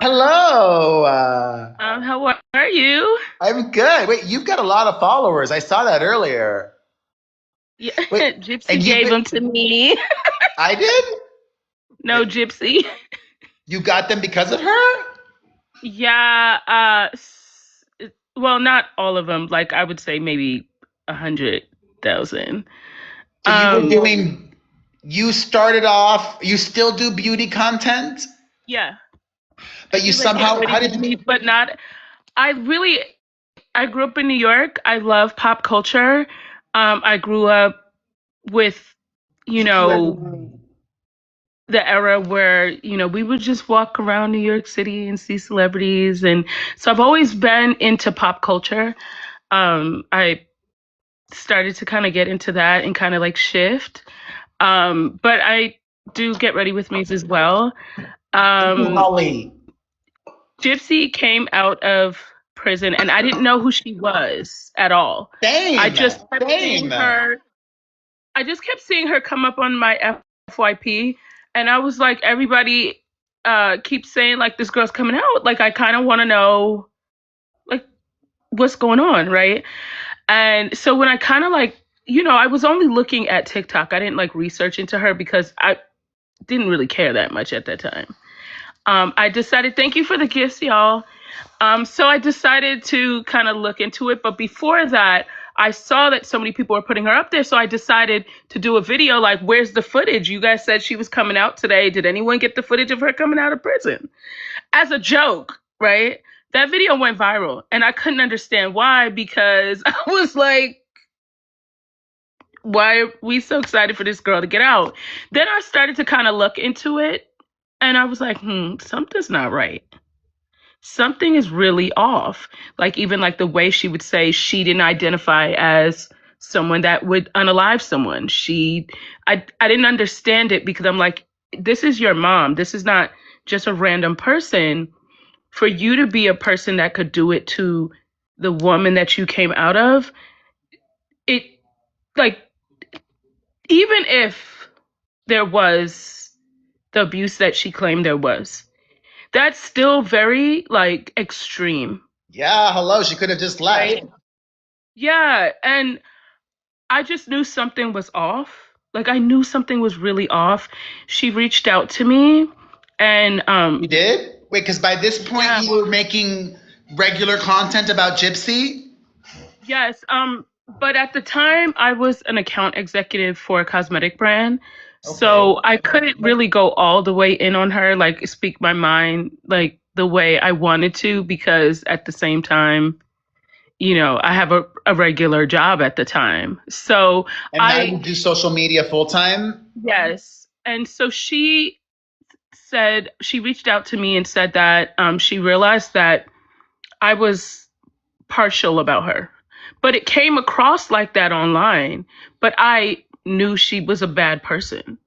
Hello. How are you? I'm good. Wait, you've got a lot of followers. I saw that earlier. Yeah, Wait, and Gypsy gave them to me. I did? No, Wait, Gypsy. you got them because of her? Yeah. Well, not all of them. Like I would say maybe 100,000. So you were Um. you started off, you still do beauty content, Yeah, I but you do like get somehow, ready how with did me, you, but not. I really. I grew up in New York. I love pop culture. I grew up with, you did you know, ever, the era where we would just walk around New York City and see celebrities, and so I've always been into pop culture. I started to kind of get into that and kind of like shift, but I do get ready with me's as well. um Holly? Gypsy came out of prison and I didn't know who she was at all. i Same, just kept seeing same. her I just kept seeing her come up on my FYP, and I was like, everybody keeps saying like this girl's coming out. Like I kind of want to know like what's going on, right? And so when I kind of like, I was only looking at TikTok. I didn't like research into her because I didn't really care that much at that time. I decided, thank you for the gifts, y'all. So I decided to kind of look into it. But before that, I saw that so many people were putting her up there. So I decided to do a video like, where's the footage? You guys said she was coming out today. Did anyone get the footage of her coming out of prison? As a joke, right? That video went viral and I couldn't understand why because I was like, why are we so excited for this girl to get out? Then I started to kind of look into it and I was like, something's not right. Something is really off. Like even like the way she would say she didn't identify as someone that would unalive someone. I didn't understand it because I'm like, this is your mom. This is not just a random person. For you to be a person that could do it to the woman that you came out of, it like even if there was the abuse that she claimed there was, that's still very like extreme, Yeah, hello. She could have just left. right? Yeah, and I just knew something was off. Like I knew something was really off. She reached out to me and You did? Wait, because by this point yeah, you were making regular content about Gypsy? yes, but at the time I was an account executive for a cosmetic brand. Okay. So I couldn't really go all the way in on her, like speak my mind like the way I wanted to because at the same time, I have a regular job at the time. So And now I you do social media full time? yes. And so she reached out to me and said that she realized that I was partial about her. But it came across like that online. But I knew she was a bad person,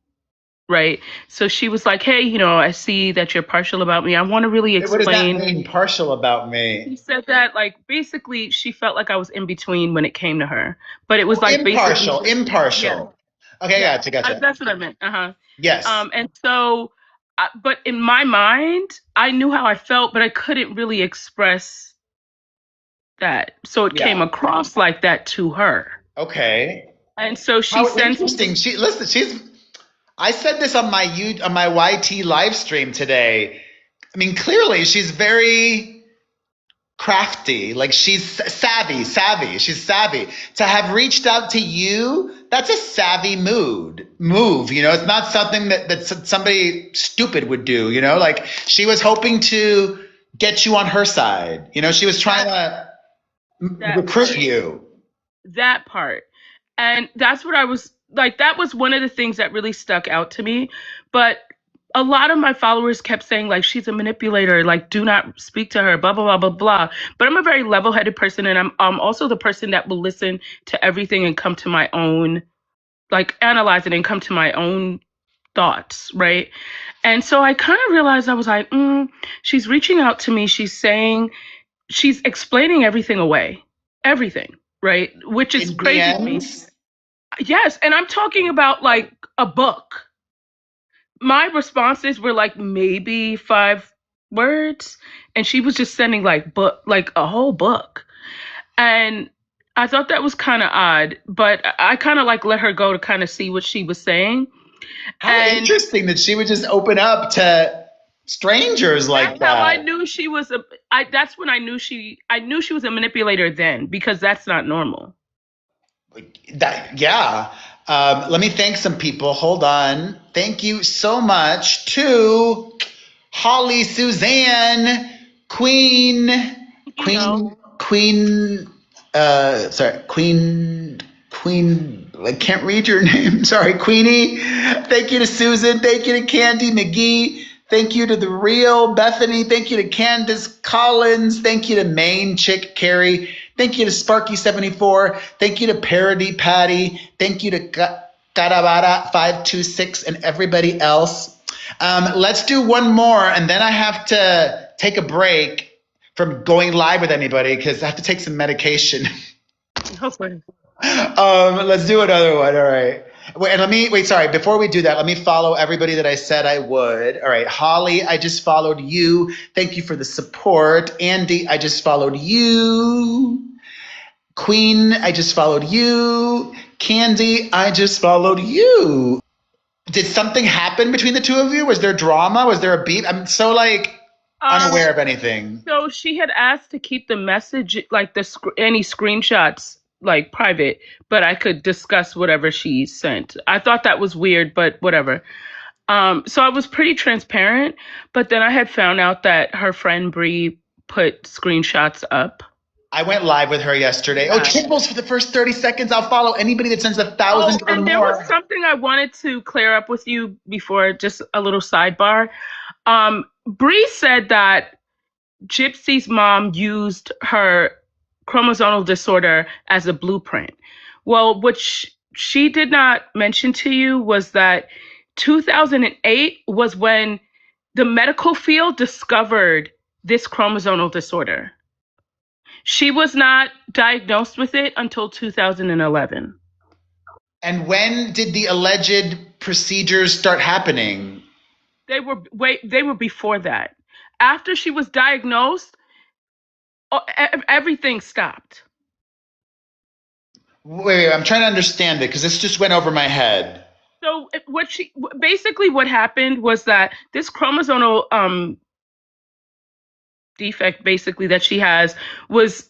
right? So she was like, hey, I see that you're partial about me. I want to really Wait, what does that explain. mean, partial about me? She said that, like, basically, she felt like I was in between when it came to her. But it was Oh, like basically, impartial, yeah, impartial. Okay, yeah, gotcha. that's what I meant. Uh huh. Yes. And so, but in my mind, I knew how I felt, but I couldn't really express that. So it came Yeah. across like that to her. Okay. And so she How sends interesting. me, She listen, she's I said this on my YT live stream today. I mean, clearly she's very crafty. Like she's savvy. She's savvy. To have reached out to you, that's a savvy move. It's not something that somebody stupid would do. Like she was hoping to get you on her side. She was trying that to that recruit part, you. that part. And that's what I was like, that was one of the things that really stuck out to me. But a lot of my followers kept saying, like, she's a manipulator, like, do not speak to her, blah, blah, blah, blah, blah. But I'm a very level headed person. And I'm also the person that will listen to everything and come to my own, like, analyze it and come to my own thoughts, right? And so I kind of realized I was like, she's reaching out to me. She's saying, she's explaining everything away, everything, right? Which is In the crazy to me. end, Yes, and I'm talking about like a book. My responses were like maybe five. words, and she was just sending like like a whole book. And I thought that was kind of odd, but I kind of like let her go to kind of see what she was saying. How And interesting that she would just open up to strangers that's like how I that. knew she was a that's when I knew she was a manipulator then, because that's not normal. That, yeah. Let me thank some people. Hold on. Thank you so much to Holly Suzanne, Queen, You know. Queen, sorry, Queen, I can't read your name. Sorry, Queenie. Thank you to Susan. Thank you to Candy McGee. Thank you to The Real Bethany. Thank you to Candace Collins. Thank you to Main Chick Carrie. Thank you to Sparky74. Thank you to Parody Patty. Thank you to Carabara526 and everybody else. Let's do one more, and then I have to take a break from going live with anybody because I have to take some medication. Hopefully. Let's do another one. All right. Wait, and let me wait. Sorry. Before we do that, let me follow everybody that I said I would. All right. Holly, I just followed you. Thank you for the support. Andy, I just followed you. Queen, I just followed you. Candy, I just followed you. Did something happen between the two of you? Was there drama? Was there a beef? I'm so like Um, unaware of anything. so she had asked to keep the message, like any screenshots, like private, but I could discuss whatever she sent. I thought that was weird, but whatever. So I was pretty transparent, but then I had found out that her friend Bree put screenshots up. I went live with her yesterday. Oh, Yeah. triples for the first 30 seconds. I'll follow anybody that sends Oh, 1,000 or and there was more. something I wanted to clear up with you before, just a little sidebar. Bree said that Gypsy's mom used her chromosomal disorder as a blueprint. Well, what she did not mention to you was that 2008 was when the medical field discovered this chromosomal disorder. She was not diagnosed with it until 2011. And when did the alleged procedures start happening? They were before that. After she was diagnosed, everything stopped. Wait, I'm trying to understand it because this just went over my head. So basically what happened was that this chromosomal defect basically that she has was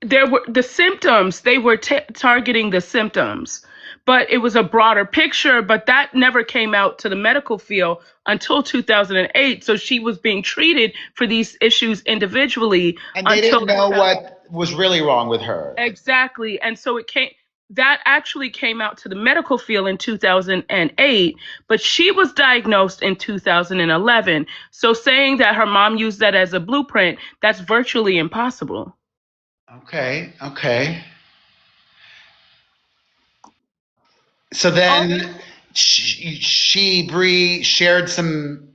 there were the symptoms, they were targeting the symptoms, but it was a broader picture, but that never came out to the medical field until 2008. So she was being treated for these issues individually And they until didn't know 2000. what was really wrong with her. Exactly. And so that actually came out to the medical field in 2008, but she was diagnosed in 2011. So saying that her mom used that as a blueprint, that's virtually impossible. Okay, okay. So Oh, then Bree, shared some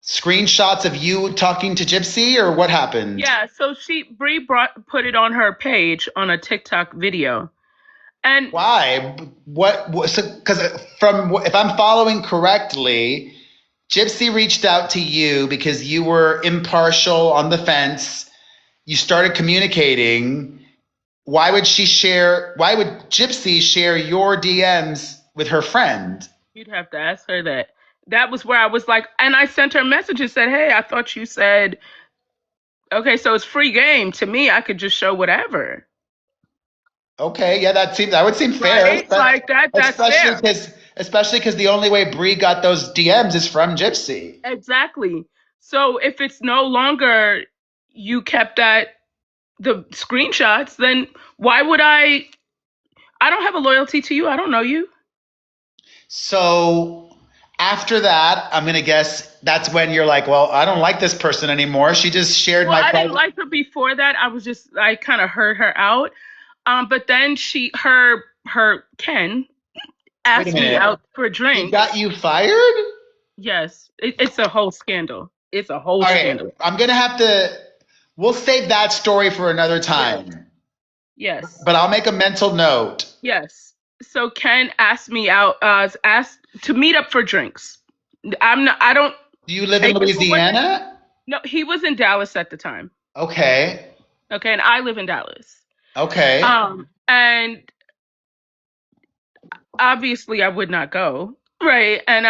screenshots of you talking to Gypsy, or what happened? yeah. So Bree put it on her page on a TikTok video. And Why? What so, because from if I'm following correctly, Gypsy reached out to you because you were impartial on the fence. You started communicating. Why would Gypsy share your DMs with her friend? you'd have to ask her that. That was where I was like, and I sent her a message and said, "Hey, I thought you said, okay, so it's free game. To me, I could just show whatever." Okay, yeah, that would seem fair, Right? Like that's especially fair. because the only way Bree got those DMs is from Gypsy. Exactly. So if it's no longer you kept the screenshots, then why would I don't have a loyalty to you. I don't know you. So after that, I'm gonna guess that's when you're like, well, I don't like this person anymore. She just shared Well, my I didn't private. like her before that. I kind of heard her out. But then her Ken Wait a asked me minute. out for He got drinks. you fired? Yes, it's a whole scandal. It's a whole All right, scandal. I'm gonna have to. We'll save that story for another Yes, time. yes, But I'll make a mental note. yes. So Ken asked me out, asked to meet up for drinks. I don't Do you live in take it for what they, Louisiana? No, he was in Dallas at the time. Okay. Okay, and I live in Dallas. Okay. And obviously I would not go. Right. And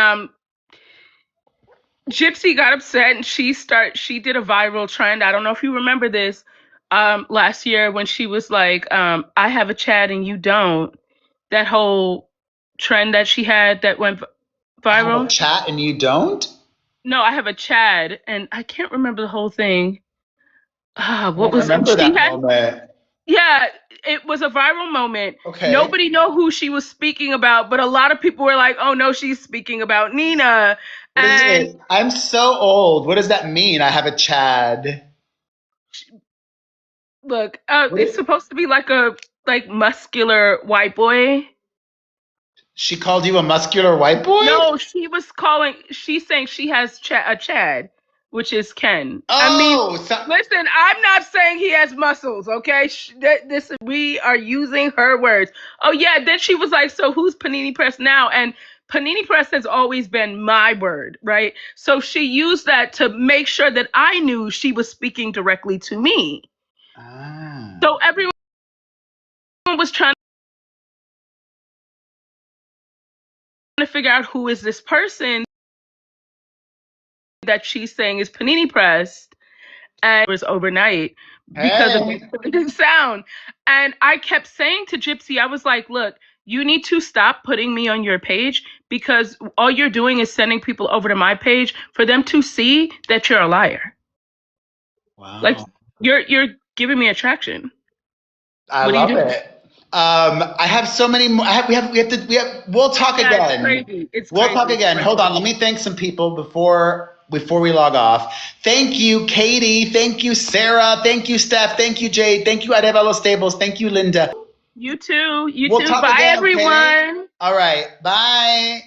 Gypsy got upset and she did a viral trend. I don't know if you remember this last year when she was like, I have a Chad and you don't. That whole trend that she had that went I have a viral. chat and you don't? No, I have a Chad and I can't remember the whole thing. I What don't was remember she that had? moment. Yeah, it was a viral moment. Okay. Nobody know who she was speaking about, but a lot of people were like, "Oh no, she's speaking about Nina." What is And it? I'm so old. What does that mean? I have a Chad. look, What it's it, supposed to be like a muscular white boy. she called you a muscular white boy? No, she's saying she has a Chad, which is Ken. I mean, Oh, so, listen, I'm not saying he has muscles, okay? We are using her words. Oh yeah, then she was like, so who's Panini Press now? And Panini Press has always been my word, right? So she used that to make sure that I knew she was speaking directly to me. ah. So everyone was trying to figure out who is this person that she's saying is Panini Press, and it was overnight because of Hey. the sound. And I kept saying to Gypsy, I was like, look, you need to stop putting me on your page because all you're doing is sending people over to my page for them to see that you're a liar. Like Wow. you're giving me attraction. I What are you love doing? it. I have so many more. We'll talk Yeah, it's again. crazy. It's We'll talk crazy. It's again. Hold on. crazy. Let me thank some people before we log off. Thank you, Katie. Thank you, Sarah. Thank you, Steph. Thank you, Jade. Thank you, Arevalo Stables. Thank you, Linda. You too. You We'll too. talk Bye again, okay? everyone. All right. Bye.